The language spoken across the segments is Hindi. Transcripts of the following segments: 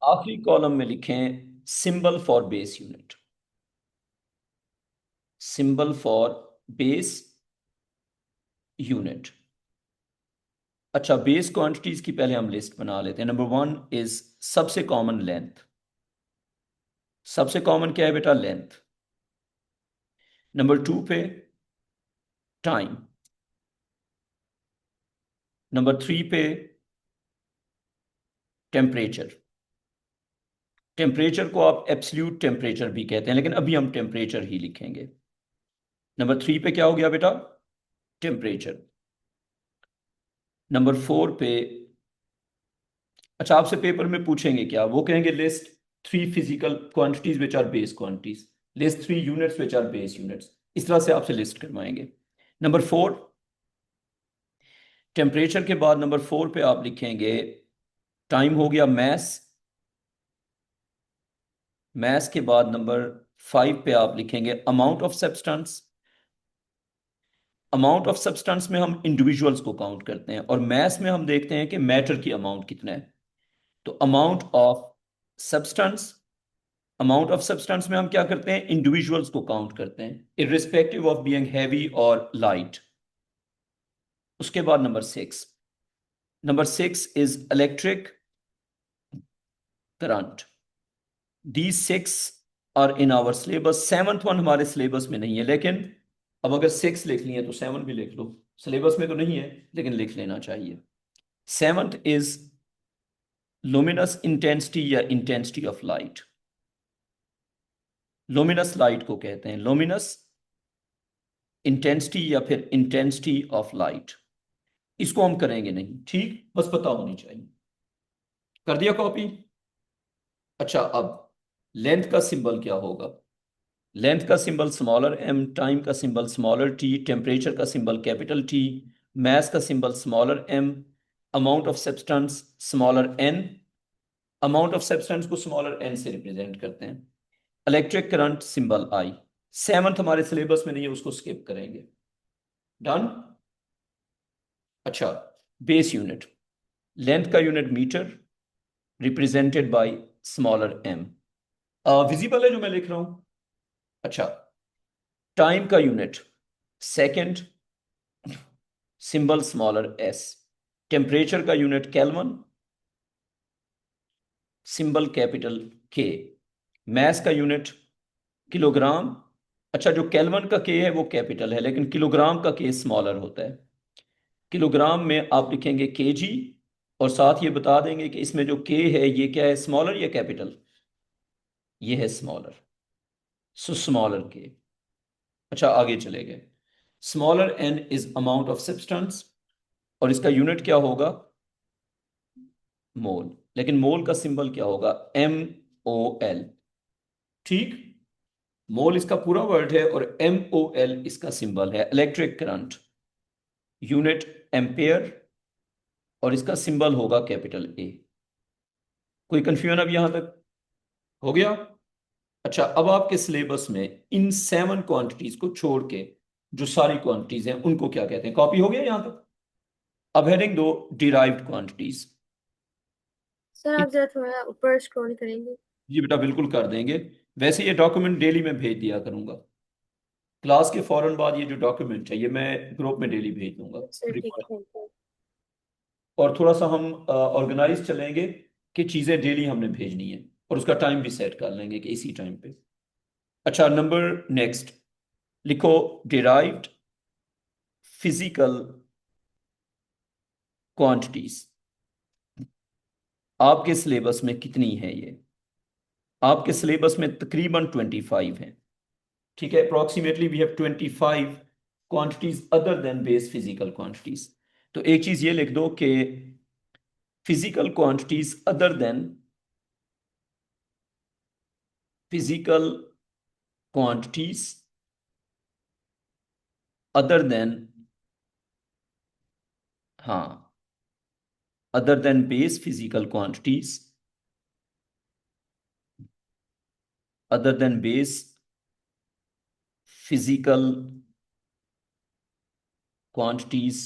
आखिरी कॉलम में लिखें symbol for base unit. Symbol for base unit. अच्छा, बेस क्वांटिटीज की पहले हम लिस्ट बना लेते हैं। नंबर 1 इज सबसे कॉमन लेंथ। सबसे कॉमन क्या है बेटा? लेंथ। नंबर 2 पे टाइम। नंबर 3 पे टेम्परेचर। टेम्परेचर को आप एब्सोल्यूट टेम्परेचर भी कहते हैं, लेकिन अभी हम टेम्परेचर ही लिखेंगे। नंबर 3 पे क्या हो गया बेटा? टेम्परेचर। नंबर 4 पे, अच्छा आपसे पेपर में पूछेंगे क्या, वो कहेंगे list 3 physical quantities which are base quantities, list 3 units which are base units. इस तरह से आपसे लिस्ट करवाएंगे। नंबर 4 टेम्परेचर के बाद नंबर 4 पे आप लिखेंगे टाइम हो गया मैस। मैस के बाद नंबर 5 पे आप लिखेंगे amount of substance. Amount of substance में हम इंडिविजुअल्स को काउंट करते हैं, और मैस में हम देखते हैं कि मैटर की अमाउंट कितना है। तो amount of substance, amount of substance में हम क्या करते हैं? इंडिविजुअल्स को काउंट करते हैं, इररिस्पेक्टिव ऑफ बीइंग हैवी और लाइट। उसके बाद number 6 is electric current. The 6 are in our syllabus. 7th one हमारे सिलेबस में नहीं है, लेकिन अब अगर 6 लिख लिए तो 7 भी लिख लो। सिलेबस में तो नहीं है, लेकिन लिख लेना चाहिए। 7th इज लुमिनस इंटेंसिटी या intensity of light. Luminous light को कहते हैं लुमिनस इंटेंसिटी या फिर इंटेंसिटी ऑफ लाइट। इसको हम करेंगे नहीं, ठीक, बस पता होनी चाहिए। कर दिया कॉपी? अच्छा, अब लेंथ का सिंबल क्या होगा? लेंथ का सिंबल स्मॉलर एम, टाइम का सिंबल स्मॉलर टी, टेम्परेचर का सिंबल कैपिटल टी, मैस का symbol smaller M, amount of substance smaller N. Amount of substance को स्मॉलर एन से रिप्रेजेंट करते हैं। इलेक्ट्रिक करंट सिंबल आई। 7th हमारे सिलेबस में नहीं है, उसको स्किप करेंगे। डन। अच्छा, बेस यूनिट। लेंथ का unit metre, represented by smaller M. Visible है जो मैं लिख रहा हूं? अच्छा, टाइम का unit second, symbol smaller S. Temperature का unit kelvin, symbol capital K. Mass का यूनिट किलोग्राम। अच्छा, जो केल्विन का के है वो कैपिटल है, लेकिन किलोग्राम का के स्मॉलर होता है। किलोग्राम में आप लिखेंगे केजी, और साथ ये बता देंगे कि इसमें जो के है ये क्या है, स्मॉलर या कैपिटल? ये है स्मॉलर, सो स्मॉलर के। अच्छा, आगे चले गए। Smaller N is amount of substance, और इसका यूनिट क्या होगा? मोल। लेकिन मोल का सिंबल क्या होगा? MOL। ठीक, मोल इसका पूरा वर्ड है और MOL इसका सिंबल है। इलेक्ट्रिक करंट यूनिट एम्पेयर, और इसका सिंबल होगा कैपिटल ए। कोई कंफ्यूजन अब यहां तक हो गया? अच्छा, अब आपके सिलेबस में इन 7 क्वांटिटीज को छोड़ के जो सारी क्वांटिटीज हैं उनको क्या कहते हैं? कॉपी हो गया यहां तक? अब हेडिंग दो, डिराइव्ड क्वांटिटीज। सर आप जरा थोड़ा ऊपर स्क्रॉल करेंगे? जी बेटा, बिल्कुल कर देंगे। वैसे ये डॉक्यूमेंट डेली में भेज दिया करूंगा। क्लास के फौरन बाद ये जो डॉक्यूमेंट है ये मैं ग्रुप में डेली भेज दूंगा। सर ठीक है, रिकॉर्ड। Thank you. और थोड़ा सा हम ऑर्गेनाइज चलेंगे कि चीज़ें डेली हमने भेजनी है, और उसका टाइम भी सेट कर लेंगे कि इसी टाइम पे। अच्छा, नंबर नेक्स्ट लिखो, डिराइव्ड फिजिकल क्वांटिटीज। आपके सिलेबस में कितनी है ये? आपके सिलेबस में तकरीबन 25 है। ठीक है, approximately we have 25 quantities other than base physical quantities. तो एक चीज ये लिख दो कि physical quantities other than physical quantities other than, हाँ, other than base physical quantities, other than base physical quantities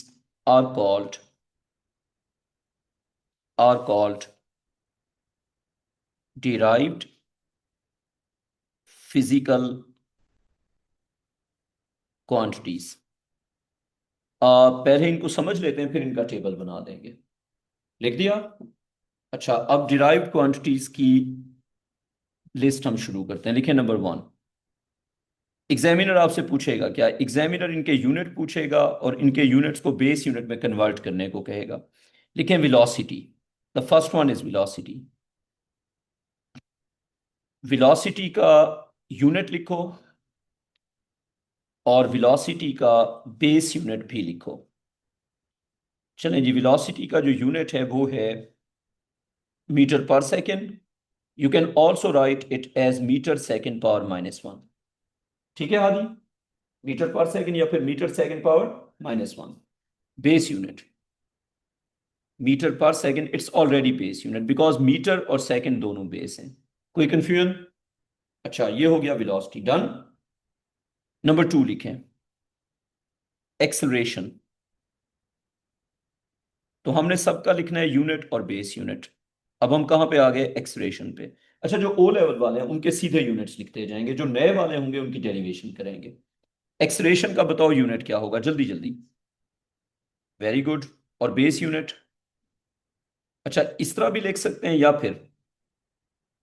are called derived physical quantities. पहले इनको समझ लेते हैं, फिर इनका टेबल बना देंगे। लिख दिया? अच्छा, अब डिराइव्ड क्वांटिटीज की लिस्ट हम शुरू करते हैं। लिखें नंबर 1। एग्जामिनर आपसे पूछेगा क्या? एग्जामिनर इनके यूनिट पूछेगा और इनके यूनिट्स को बेस यूनिट में कन्वर्ट करने को कहेगा। लिखें velocity. The first one is velocity. Velocity का यूनिट लिखो और वेलोसिटी का बेस यूनिट भी लिखो। चलें जी, वेलोसिटी का जो यूनिट है वो है metre per second. You can also write it as metre second power -1। ठीक है हादी? मीटर पर सेकेंड या फिर metre second power -1। Base unit metre per second, it's already base unit because metre और सेकेंड दोनों बेस हैं। कोई कंफ्यूजन? अच्छा, ये हो गया वेलोसिटी। डन। नंबर 2 लिखें एक्सेलरेशन। तो हमने सबका लिखना है यूनिट और बेस यूनिट। अब हम कहां पे आ गए? एक्सेलरेशन पे। अच्छा, जो ओ लेवल वाले हैं उनके सीधे यूनिट्स लिखते जाएंगे, जो नए वाले होंगे उनकी डेरिवेशन करेंगे। एक्सेलरेशन का बताओ यूनिट क्या होगा, जल्दी जल्दी। Very good. और बेस यूनिट? अच्छा, इस तरह भी लिख सकते हैं या फिर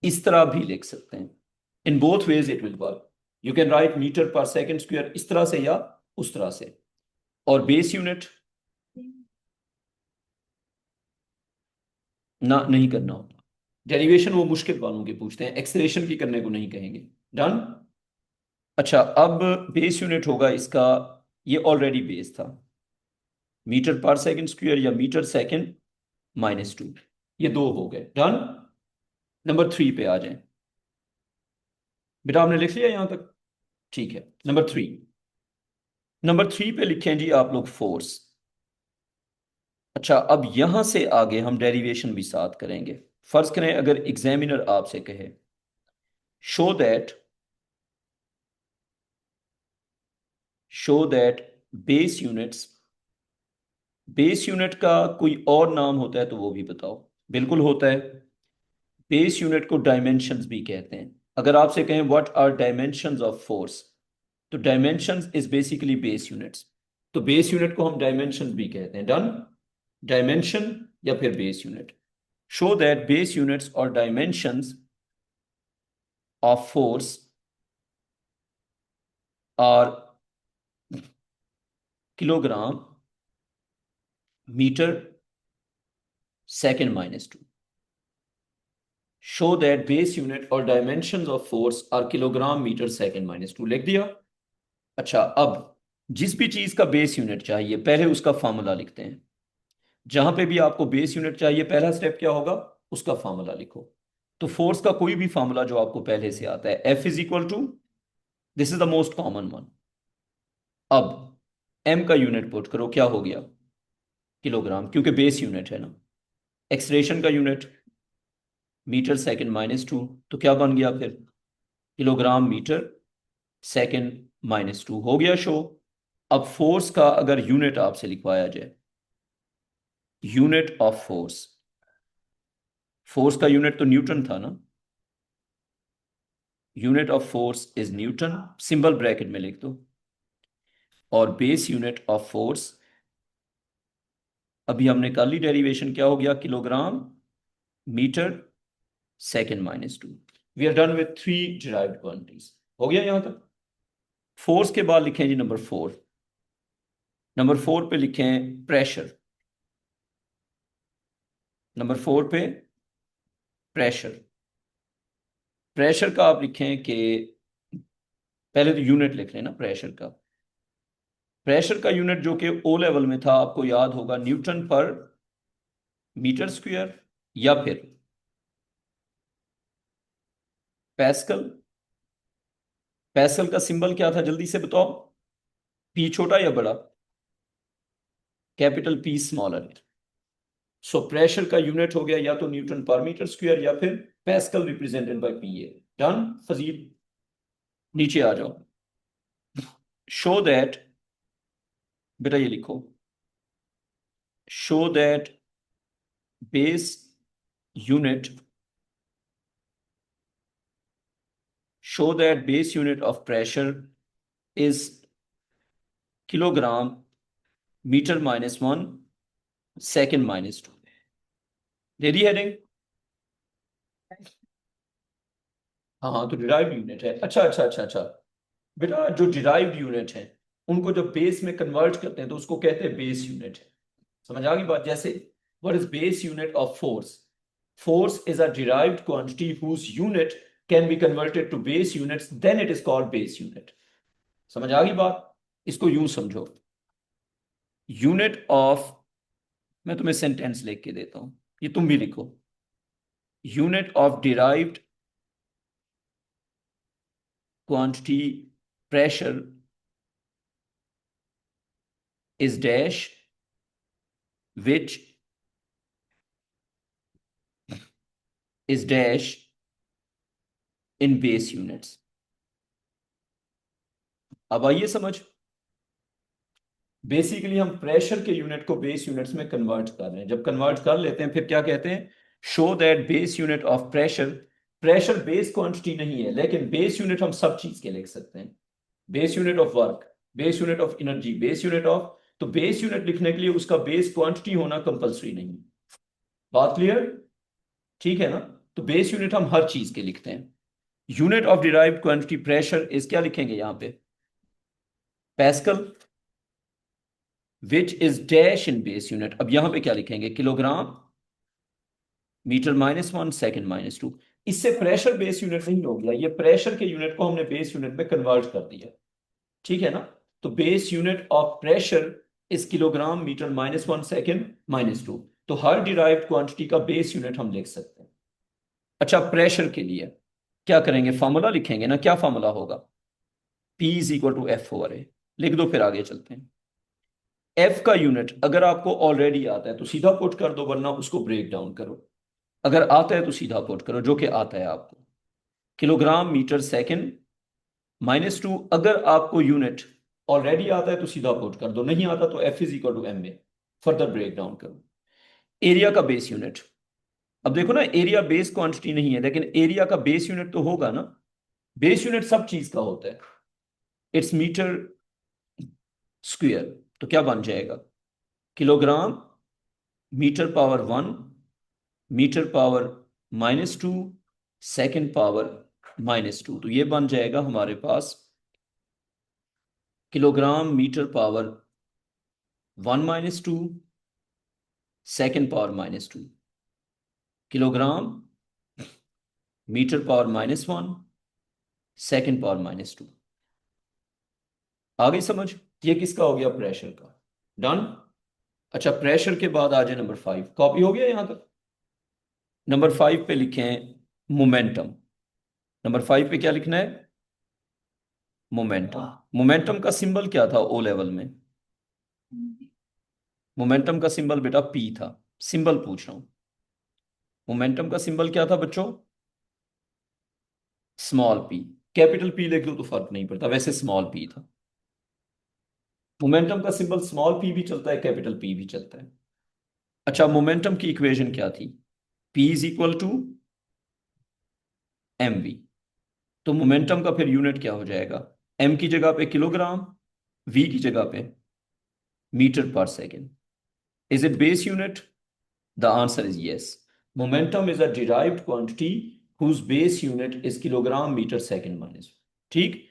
इस तरह भी लिख सकते हैं। In both ways it will work. You can write metre per second square इस तरह से या उस तरह से। और बेस यूनिट ना नहीं करना होता। डेरिवेशन वो मुश्किल वालों के पूछते हैं, एक्सेलरेशन की करने को नहीं कहेंगे। डन। अच्छा, अब बेस यूनिट होगा इसका, ये ऑलरेडी बेस था, मीटर पर सेकेंड स्क्वायर या मीटर सेकेंड -2। ये दो हो गए। डन। नंबर 3 पे आ जाएं। बेटा आपने लिख लिया यहां तक? ठीक है। नंबर 3 पे लिखें जी आप लोग फोर्स। अच्छा, अब यहां से आगे हम डेरिवेशन भी साथ करेंगे। फर्ज करें अगर एग्जामिनर आपसे कहे show that show that base units, base unit का कोई और नाम होता है तो वो भी बताओ। बिल्कुल होता है। बेस यूनिट को डायमेंशंस भी कहते हैं। अगर आपसे कहें what are dimensions of force, तो dimensions is basically base units. तो बेस यूनिट को हम डायमेंशंस भी कहते हैं। डन। डायमेंशन या फिर base unit. Show that base units और dimensions of force are kilogram metre second -2। Show that base unit और dimensions of force are kilogram metre second -2। लिख दिया? अच्छा, अब जिस भी चीज का बेस यूनिट चाहिए पहले उसका फॉर्मूला लिखते हैं। जहां पे भी आपको बेस यूनिट चाहिए पहला स्टेप क्या होगा? उसका फॉर्मूला लिखो। तो फोर्स का कोई भी फॉर्मूला जो आपको पहले से आता है, F is equal to, this is the most common one. अब M का यूनिट पुट करो, क्या हो गया? किलोग्राम, क्योंकि बेस यूनिट है ना। एक्सलेशन का यूनिट मीटर सेकेंड -2, तो क्या बन गया फिर? किलोग्राम मीटर सेकेंड -2 हो गया शो। अब फोर्स का अगर यूनिट आपसे लिखवाया जाए, यूनिट ऑफ फोर्स, फोर्स का यूनिट तो न्यूटन था ना। Unit of force is Newton, symbol bracket में लिख दो। और बेस यूनिट ऑफ फोर्स, अभी हमने कर ली डेरिवेशन, क्या हो गया? Kilogram metre second -2। We are done with 3 derived quantities. हो गया यहां तक? फोर्स के बाद लिखें जी नंबर 4। नंबर 4 पे लिखें प्रेशर। नंबर 4 पे प्रेशर। प्रेशर का आप लिखें कि पहले तो यूनिट लिख लें ना प्रेशर का। प्रेशर का यूनिट जो कि ओ लेवल में था आपको याद होगा, न्यूटन पर मीटर स्क्वायर या फिर पैस्कल। पैस्कल का सिंबल क्या था जल्दी से बताओ? पी छोटा या बड़ा? Capital P smaller. So pressure का यूनिट हो गया या तो न्यूटन पर मीटर स्क्वायर या फिर Pascal represented by P A. Done. Fazil, नीचे आ जाओ। शो दैट, बेटा ये लिखो, show that base unit show that base unit of pressure is kilogram meter minus 1 second minus 2. They the heading? हाँ, तो डिराइव्ड यूनिट है। अच्छा अच्छा अच्छा अच्छा बेटा, जो डिराइव्ड यूनिट है उनको जब बेस में कन्वर्ट करते हैं तो उसको कहते हैं बेस यूनिट। समझ आ गई बात? जैसे what is base unit of force? Force is a derived quantity whose unit can be converted to base units, then it is called base unit. समझ आ गई बात? इसको यूं समझो, यूनिट ऑफ, मैं तुम्हें सेंटेंस लिख के देता हूं, ये तुम भी लिखो। Unit of derived quantity pressure is dash which is dash in base units। अब आइए समझ, बेसिकली हम प्रेशर के यूनिट को बेस यूनिट्स में कन्वर्ट कर रहे हैं। जब कन्वर्ट कर लेते हैं फिर क्या कहते हैं? Show that base unit of pressure, pressure base quantity नहीं है लेकिन बेस यूनिट हम सब चीज के लिख सकते हैं। Base unit of work, base unit of energy, base unit of, तो बेस यूनिट लिखने के लिए उसका बेस क्वांटिटी होना कंपलसरी नहीं। बात क्लियर? ठीक है ना? तो बेस यूनिट हम हर चीज के लिखते हैं। Unit of derived quantity pressure is, क्या लिखेंगे यहां पे? Pascal, which is dash in base unit. अब यहां पे क्या लिखेंगे? Kilogram metre minus 1 second minus 2। इससे प्रेशर बेस यूनिट नहीं हो गया, ये प्रेशर के यूनिट को हमने बेस यूनिट में कन्वर्ट कर दिया। ठीक है ना? तो base unit of pressure is kilogram metre minus 1 second minus 2। तो हर डिराइव्ड क्वांटिटी का बेस यूनिट हम लिख सकते हैं। अच्छा, प्रेशर के लिए क्या करेंगे? फॉर्मूला लिखेंगे ना। क्या फॉर्मूला होगा? P is equal to F over A. लिख दो, फिर आगे चलते हैं। एफ का यूनिट अगर आपको ऑलरेडी आता है तो सीधा पुट कर दो, वरना उसको ब्रेक डाउन करो। अगर आता है तो सीधा पुट करो, जो कि आता है आपको। Kilogram metre second minus 2। अगर आपको यूनिट ऑलरेडी आता है तो सीधा पुट कर दो, नहीं आता तो F is equal to M A. Further break down करो। एरिया का बेस यूनिट, अब देखो ना, एरिया बेस क्वांटिटी नहीं है लेकिन एरिया का बेस यूनिट तो होगा ना। बेस यूनिट सब चीज का होता है, इट्स मीटर स्क्वायर। तो क्या बन जाएगा? Kilogram metre power 1 metre power minus 2 second power minus 2। तो ये बन जाएगा हमारे पास kilogram metre power 1 minus 2 second power minus 2, kilogram metre power minus 1 second power minus 2। आ गई समझ? ये किसका हो गया? प्रेशर का। डन। अच्छा, प्रेशर के बाद आ जाए नंबर 5। कॉपी हो गया यहां तक? नंबर 5 पे लिखें मोमेंटम। नंबर 5 पे क्या लिखना है? मोमेंटम। मोमेंटम का सिंबल क्या था ओ लेवल में? मोमेंटम का सिंबल बेटा पी था। सिंबल पूछ रहा हूं, मोमेंटम का सिंबल क्या था बच्चों? Small P. कैपिटल पी लिख लो तो फर्क नहीं पड़ता, वैसे स्मॉल पी था। मोमेंटम का सिंबल स्मॉल पी भी चलता है, कैपिटल पी भी चलता है। अच्छा, मोमेंटम की इक्वेशन क्या थी? P is equal to M V. तो मोमेंटम का फिर यूनिट क्या हो जाएगा? एम की जगह पे किलोग्राम, वी की जगह पे metre per second. Is it base unit? The answer is yes. Momentum is a derived quantity whose base unit is kilogram metre second minus. ठीक।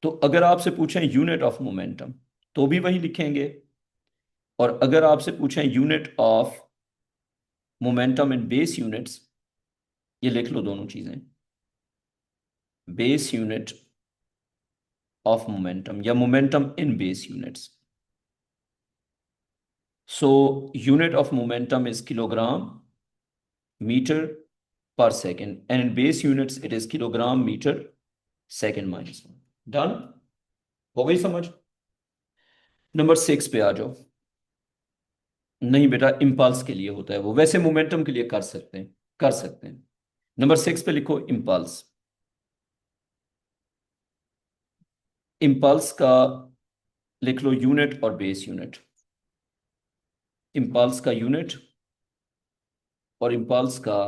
तो अगर आपसे पूछें यूनिट ऑफ मोमेंटम तो भी वही लिखेंगे, और अगर आपसे पूछें unit of momentum in base units, ये लिख लो दोनों चीजें। बेस यूनिट ऑफ मोमेंटम या momentum in base units. So unit of momentum is kilogram metre per second and in base units it is kilogram metre second minus 1। Done. हो गई समझ? नंबर 6 पे आ जाओ। नहीं बेटा, इम्पल्स के लिए होता है वो, वैसे मोमेंटम के लिए कर सकते हैं, कर सकते हैं। नंबर 6 पे लिखो इम्पल्स। इम्पल्स का लिख लो यूनिट और बेस यूनिट। इम्पल्स का यूनिट और इम्पल्स का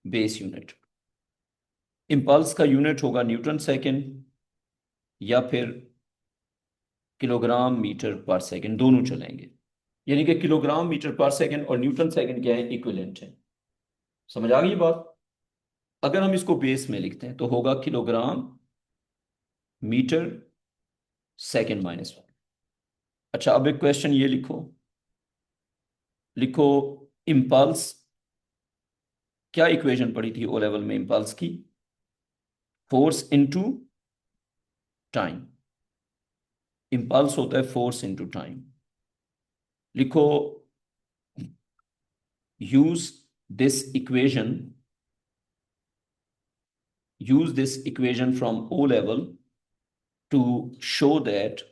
बेस यूनिट। इम्पल्स का यूनिट होगा न्यूटन सेकेंड या फिर किलोग्राम मीटर पर सेकेंड, दोनों चलेंगे। यानी कि किलोग्राम मीटर पर सेकेंड और न्यूटन सेकेंड क्या है, इक्विवेलेंट है। समझ आ गई बात? अगर हम इसको बेस में लिखते हैं तो होगा किलोग्राम मीटर सेकेंड -1। अच्छा, अब एक क्वेश्चन ये लिखो, लिखो इम्पल्स, क्या इक्वेशन पढ़ी थी ओ लेवल में इम्पल्स की? Force into time. इम्पल्स होता है फोर्स इनटू टाइम। लिखो use this equation, use this equation from O level to show that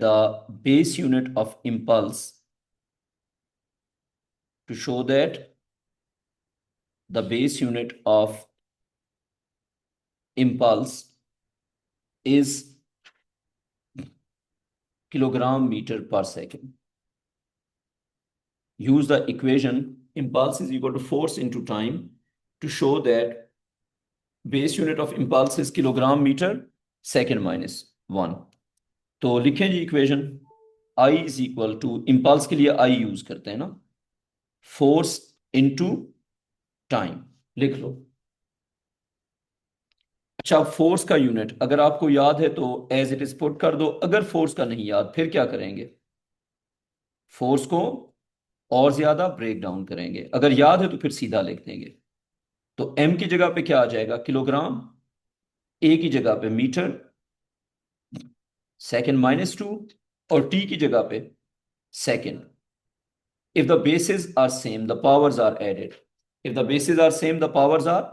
the base unit of impulse, to show that the base unit of impulse is kilogram meter per second. Use the equation impulse is equal to force into time to show that base unit of impulse is kilogram meter second -1। तो लिखें जी equation, I is equal to, impulse के लिए I यूज करते हैं ना, फोर्स इनटू टाइम, लिख लो। अच्छा, फोर्स का यूनिट अगर आपको याद है तो एज इट इज पुट कर दो, अगर फोर्स का नहीं याद फिर क्या करेंगे, फोर्स को और ज्यादा ब्रेक डाउन करेंगे, अगर याद है तो फिर सीधा लिख देंगे। तो एम की जगह पे क्या आ जाएगा, किलोग्राम, ए की जगह पे मीटर सेकेंड -2 और टी की जगह पे second. if the bases are same the powers are added, if the bases are same the powers are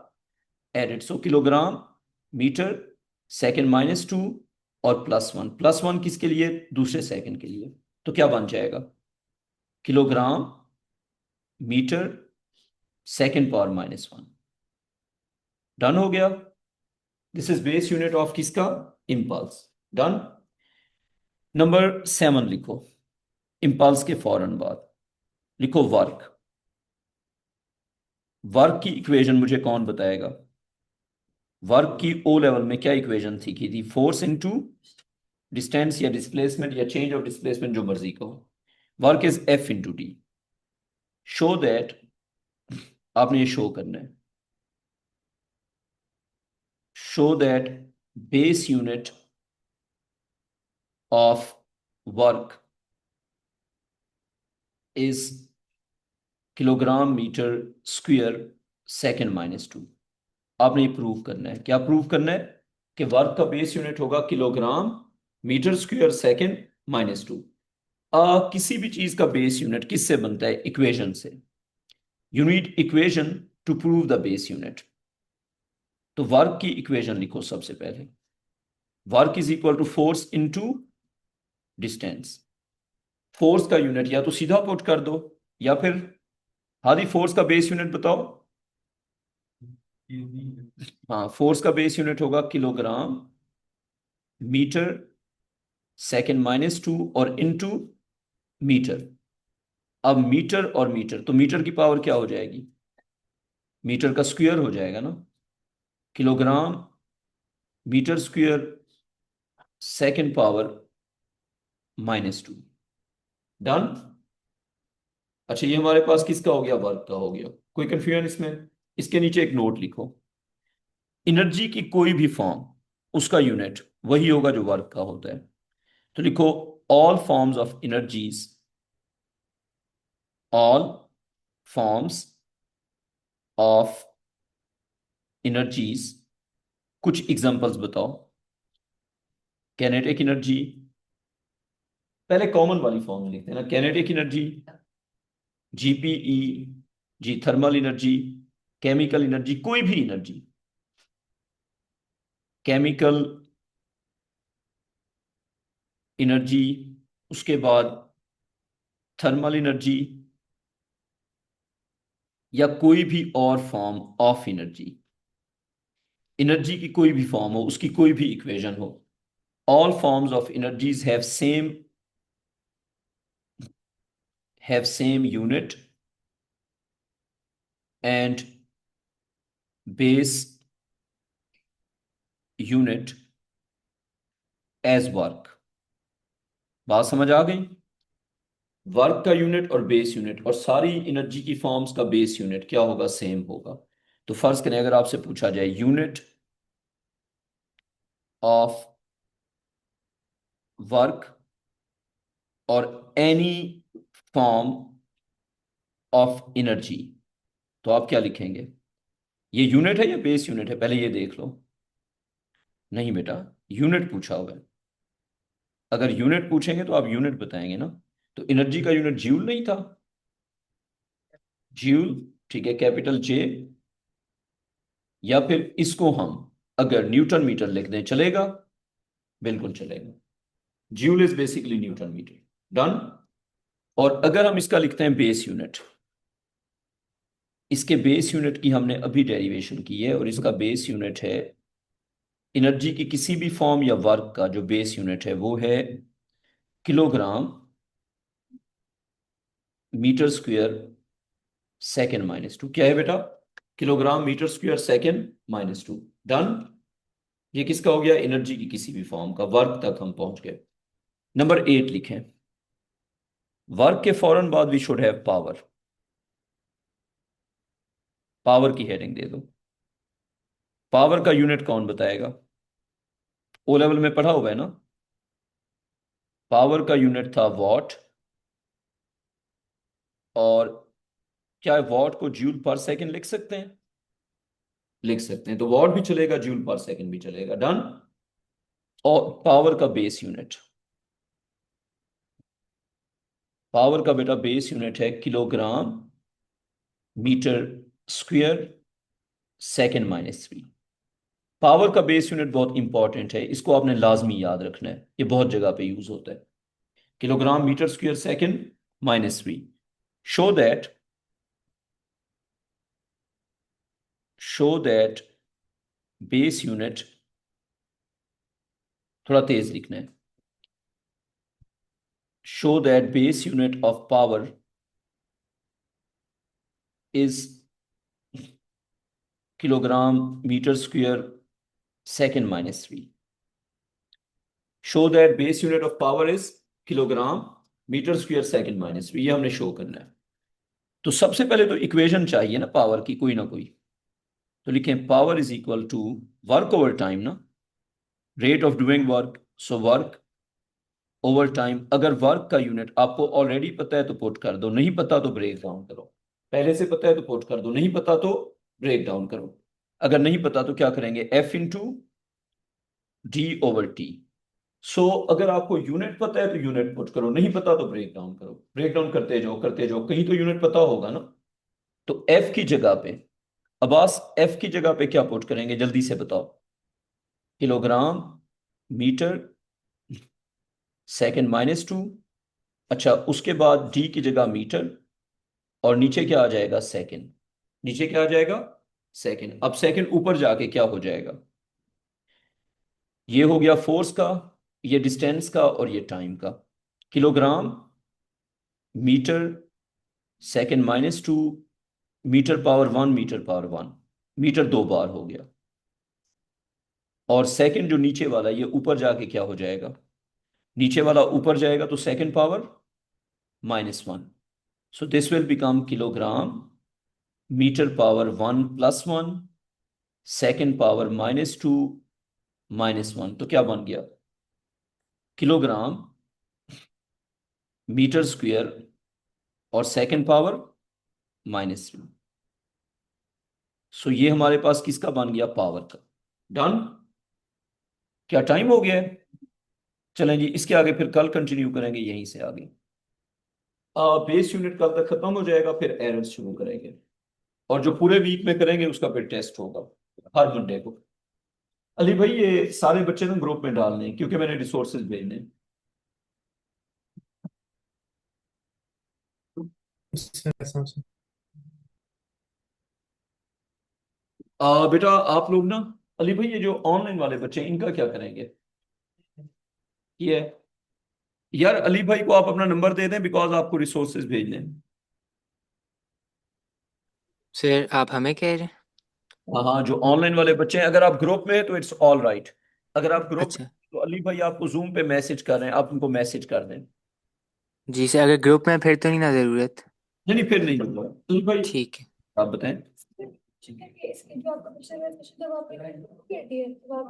added, so kilogram metre second -2 और +1, +1 किसके लिए, दूसरे सेकंड के लिए, तो क्या बन जाएगा, kilogram metre second power -1। Done हो गया। This is base unit of किसका, इम्पल्स। डन। नंबर 7 लिखो, इम्पल्स के फौरन बाद लिखो वर्क। वर्क की इक्वेशन मुझे कौन बताएगा, वर्क की ओ लेवल में क्या इक्वेशन सीखी थी, फोर्स इनटू डिस्टेंस या डिस्प्लेसमेंट या चेंज ऑफ डिस्प्लेसमेंट, जो मर्जी कहो। Work is F into D. Show that, आपने ये शो करना है, show that base unit of work is kilogram metre square second -2। आपने ये प्रूव करना है, क्या प्रूव करना है, कि वर्क का बेस यूनिट होगा किलोग्राम मीटर स्क्वायर सेकेंड -2। किसी भी चीज का बेस यूनिट किससे बनता है, इक्वेशन से। You need equation to prove the base unit. तो वर्क की इक्वेशन लिखो सबसे पहले, work is equal to force into distance. Force का यूनिट या तो सीधा पुट कर दो या फिर हादी फोर्स का बेस यूनिट बताओ। हाँ, फोर्स का बेस यूनिट होगा किलोग्राम मीटर सेकेंड -2 और इनटू मीटर। अब मीटर और मीटर, तो मीटर की पावर क्या हो जाएगी, मीटर का स्क्वायर हो जाएगा ना, kilogram metre square second power -2। Done. अच्छा, ये हमारे पास किसका हो गया, वर्क का हो गया। कोई कंफ्यूजन इसमें? इसके नीचे एक नोट लिखो, एनर्जी की कोई भी फॉर्म, उसका यूनिट वही होगा जो वर्क का होता है। तो लिखो all forms of energies, all forms of energies, कुछ एग्जांपल्स बताओ। कैनेटिक एनर्जी, पहले कॉमन वाली फॉर्म लिखते हैं ना, कैनेटिक एनर्जी, जीपीई, जी थर्मल एनर्जी, केमिकल एनर्जी, कोई भी एनर्जी, केमिकल एनर्जी, उसके बाद थर्मल एनर्जी, या कोई भी और फॉर्म ऑफ एनर्जी। एनर्जी की कोई भी फॉर्म हो, उसकी कोई भी इक्वेशन हो, all forms of energies have same unit and base unit as work. बात समझ आ गई? वर्क का यूनिट और बेस यूनिट और सारी एनर्जी की फॉर्म्स का बेस यूनिट क्या होगा? सेम होगा। तो फर्ज करें अगर आपसे पूछा जाए यूनिट ऑफ वर्क और एनी फॉर्म ऑफ एनर्जी, तो आप क्या लिखेंगे? ये यूनिट है या बेस यूनिट है, पहले ये देख लो। नहीं बेटा, यूनिट पूछा हुआ है। अगर यूनिट पूछेंगे तो आप यूनिट बताएंगे ना। तो एनर्जी का यूनिट जूल नहीं था? जूल, ठीक है, कैपिटल जे। या फिर इसको हम अगर न्यूटन मीटर लिख दें, चलेगा? बिल्कुल चलेगा। Joule is basically newton metre. Done. और अगर हम इसका लिखते हैं बेस यूनिट, इसके बेस यूनिट की हमने अभी डेरिवेशन की है और इसका बेस यूनिट है एनर्जी की किसी भी फॉर्म या वर्क का जो बेस यूनिट है वो है kilogram metre square second minus two. क्या है बेटा? Kilogram metre square second minus two. Done. ये किसका हो गया? एनर्जी की किसी भी फॉर्म का। वर्क तक हम पहुंच गए। नंबर 8 लिखें। वर्क के फौरन बाद we should have power. Power की हेडिंग दे दो। पावर का यूनिट कौन बताएगा? ओ लेवल में पढ़ा हुआ है ना। पावर का यूनिट था वॉट। और क्या वॉट को जूल पर सेकंड लिख सकते हैं? लिख सकते हैं। तो वॉट भी चलेगा, जूल पर सेकंड भी चलेगा। डन। और पावर का बेस यूनिट, पावर का बेटा बेस यूनिट है kilogram metre square second minus three. Power का बेस यूनिट बहुत इंपॉर्टेंट है, इसको आपने लाजमी याद रखना है, ये बहुत जगह पे यूज होता है। Kilogram metre square second minus three. Show that, show that base unit, थोड़ा तेज लिखना है। Show that base unit of power is kilogram metre square second minus three. Show that base unit of power is kilogram metre square second minus three. ये हमने शो करना है। तो सबसे पहले तो इक्वेशन चाहिए ना पावर की, कोई ना कोई। तो लिखें power is equal to work over time ना, rate of doing work, so work over time. अगर वर्क का यूनिट आपको ऑलरेडी पता है तो पुट कर दो, नहीं पता तो ब्रेक डाउन करो। पहले से पता है तो पुट कर दो, नहीं पता तो ब्रेक डाउन करो। अगर नहीं पता तो क्या करेंगे? F into D over T. So अगर आपको यूनिट पता है तो यूनिट पुट करो, नहीं पता तो ब्रेक डाउन करो। ब्रेक डाउन करते जाओ करते जाओ, कहीं तो यूनिट पता होगा ना। तो एफ की जगह पे, अब्बास एफ की जगह पे क्या पुट करेंगे जल्दी से बताओ? Kilogram metre second minus two. अच्छा, उसके बाद डी की जगह मीटर और नीचे क्या आ जाएगा? सेकेंड। नीचे क्या आ जाएगा? सेकेंड। अब सेकेंड ऊपर जाके क्या हो जाएगा? ये हो गया फोर्स का, ये डिस्टेंस का और ये टाइम का। Kilogram metre second minus two, metre power one, metre power one, metre दो बार हो गया। और सेकेंड जो नीचे वाला ये ऊपर जाके क्या हो जाएगा? नीचे वाला ऊपर जाएगा तो second power minus one. So this will become kilogram metre power one plus one second power minus two minus one. तो क्या बन गया? किलोग्राम मीटर स्क्वायर और second power minus three. So ये हमारे पास किसका बन गया? पावर का। डन। क्या टाइम हो गया है? चलें जी, इसके आगे फिर कल कंटिन्यू करेंगे यहीं से आगे। बेस यूनिट कल तक खत्म हो जाएगा, फिर एरर्स शुरू करेंगे। और जो पूरे वीक में करेंगे उसका फिर टेस्ट होगा हर मंडे को। अली भाई ये सारे बच्चे ना ग्रुप में डालने हैं, क्योंकि मैंने रिसोर्सेज भेजने हैं। समझ। बेटा आप लोग ना, अली भाई ये जो ऑनलाइन वाले बच्चे हैं, इनका क्या करेंगे? ये यार अली भाई को आप अपना नंबर दे दें, बिकॉज आपको रिसोर्सेज भेजने हैं। सर आप हमें कह रहे हैं? हाँ हाँ, जो ऑनलाइन वाले बच्चे हैं, अगर आप ग्रुप में हैं तो इट्स ऑल राइट। अगर आप ग्रुप अच्छा तो अली भाई आपको जूम पे मैसेज कर रहे हैं, आप उनको मैसेज कर दें। जी सर, अगर ग्रुप में फिर तो नहीं ना ज़रूरत। नहीं नहीं, फिर नहीं होगा अली भाई, ठीक है। आप बताएं। ठीक है कि इसके जो आपका पिछला क्वेश्चन था वो आपने कर दिया है, तो आप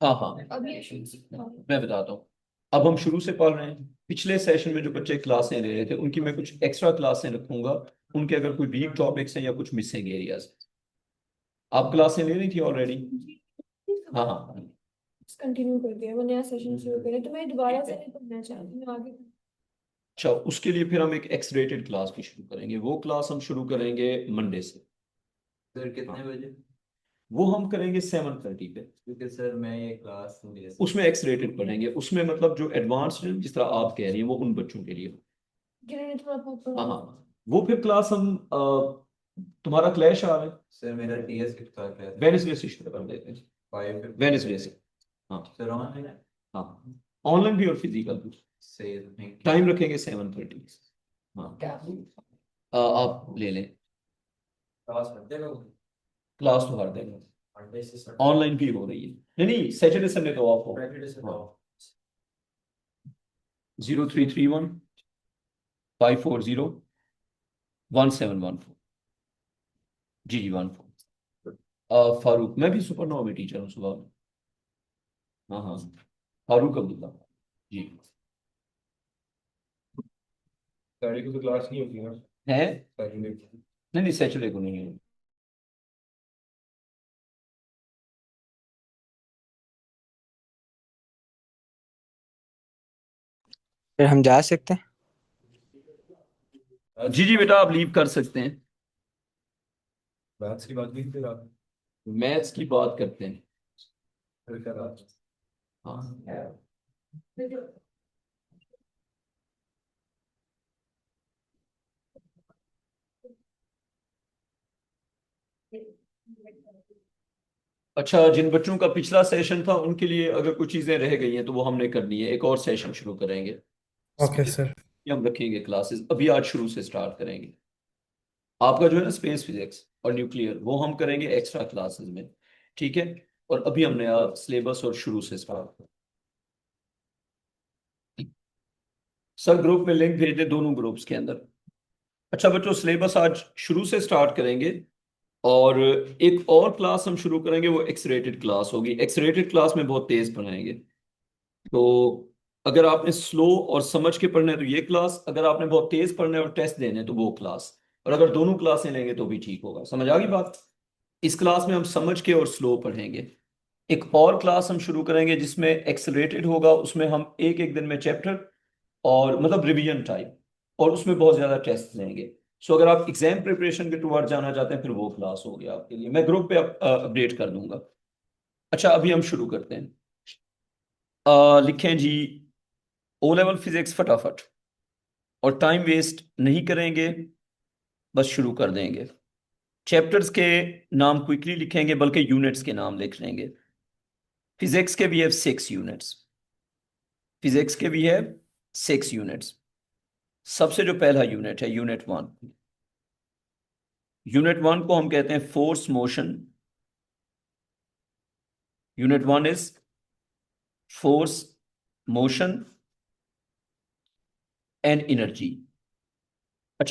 हाँ हाँ, अब ये शुरू से मैं बताता हूँ। अब हम शुरू से पढ़ रहे हैं। पिछले सेशन में जो बच्चे क्लासें ले रहे थे उनकी मैं कुछ एक्स्ट्रा क्लासें रखूंगा, उनके अगर कोई वीक टॉपिक्स हैं या कुछ मिसिंग एरियाज। आप क्लासें ले रही थी ऑलरेडी? हाँ हाँ। कंटिन्यू कर दिया, वो नया सेशन शुरू करें तो मैं दोबारा से नहीं पढ़ना चाहती, मैं आगे अच्छा, उसके लिए फिर हम एक एक्सरेटेड क्लास भी शुरू करेंगे। वो क्लास हम शुरू करेंगे मंडे से। सर कितने बजे? वो हम करेंगे 7:30 पे। क्योंकि सर मैं ये क्लास नहीं ले उसमें एक्सरेटेड पढ़ेंगे, उसमें मतलब जो एडवांस्ड जिस तरह आप कह रही हैं वो उन बच्चों के लिए। जिन्होंने थोड़ा बहुत हाँ पढ़ा। हाँ, वो फिर क्लास हम तुम्हारा क्लैश आ रहा है, सर मेरा टीएस कितना क्लास वेडनेसडे से शुरू कर देते हैं। 5 वेडनेसडे से। हाँ सर ऑनलाइन हाँ, ऑनलाइन भी और फिजिकल भी। सही है, थैंक यू। टाइम रखेंगे 7:30। हाँ, आप ले लें। क्लास करते हो? क्लास तो हर देंगे, मंडे से सर ऑनलाइन भी हो रही है। नहीं नहीं, सैटरडे संडे तो ऑफ हो। फ्राइडे से हाँ। तो 0331 540 1714। जी जी 14। फारूक, मैं भी सुपरनोवा में टीचर हूँ सुबह में। हाँ हाँ, फारूक अब्दुल्ला जी। फ्राइडे को तो क्लास नहीं होती ना? है, सैटरडे नहीं नहीं, सैटरडे को नहीं है। सर हम जा सकते हैं? जी जी बेटा, आप लीव कर सकते हैं। मैथ्स की बात नहीं फिर आप मैथ्स की बात करते हैं। फिर क्या बात? हाँ, अच्छा, जिन बच्चों का पिछला सेशन था उनके लिए अगर कुछ चीजें रह गई हैं तो वो हमने करनी है, एक और सेशन शुरू करेंगे। Okay sir. हम रखेंगे क्लासेस, अभी आज शुरू से स्टार्ट करेंगे। आपका जो है ना स्पेस फिजिक्स और न्यूक्लियर, वो हम करेंगे एक्स्ट्रा क्लासेस में, ठीक है। और अभी हम नया सिलेबस और शुरू से स्टार्ट। सर ग्रुप में लिंक भेज दे दोनों ग्रुप्स के अंदर। अच्छा बच्चों, सिलेबस आज शुरू से स्टार्ट करेंगे और एक और क्लास हम शुरू करेंगे, वो एक्सरेटेड क्लास होगी। एक्सरेटेड क्लास में बहुत तेज पढ़ाएंगे। तो अगर आपने स्लो और समझ के पढ़ना है तो ये क्लास, अगर आपने बहुत तेज पढ़ना है और टेस्ट देने हैं तो वो क्लास। और अगर दोनों क्लासें लेंगे तो भी ठीक होगा। समझ आ गई बात? इस क्लास में हम समझ के और स्लो पढ़ेंगे। एक और क्लास हम शुरू करेंगे जिसमें एक्सेलरेटेड होगा, उसमें हम एक एक दिन में चैप्टर और मतलब रिवीजन टाइप, और उसमें बहुत ज्यादा टेस्ट लेंगे। सो अगर आप एग्जाम प्रिपरेशन के टुवर्ड जाना चाहते हैं फिर वो क्लास होगी आपके लिए। मैं ग्रुप पे अपडेट कर दूंगा। अच्छा, अभी हम शुरू करते हैं। लिखें जी, ओ लेवल फिजिक्स फटाफट, और टाइम वेस्ट नहीं करेंगे, बस शुरू कर देंगे। चैप्टर्स के नाम क्विकली लिखेंगे, बल्कि यूनिट्स के नाम लिख लेंगे। फिजिक्स के भी है 6 यूनिट्स। फिजिक्स के भी है 6 यूनिट्स। सबसे जो पहला यूनिट है यूनिट 1। यूनिट 1 को हम कहते हैं force motion. Unit 1 is force motion and energy.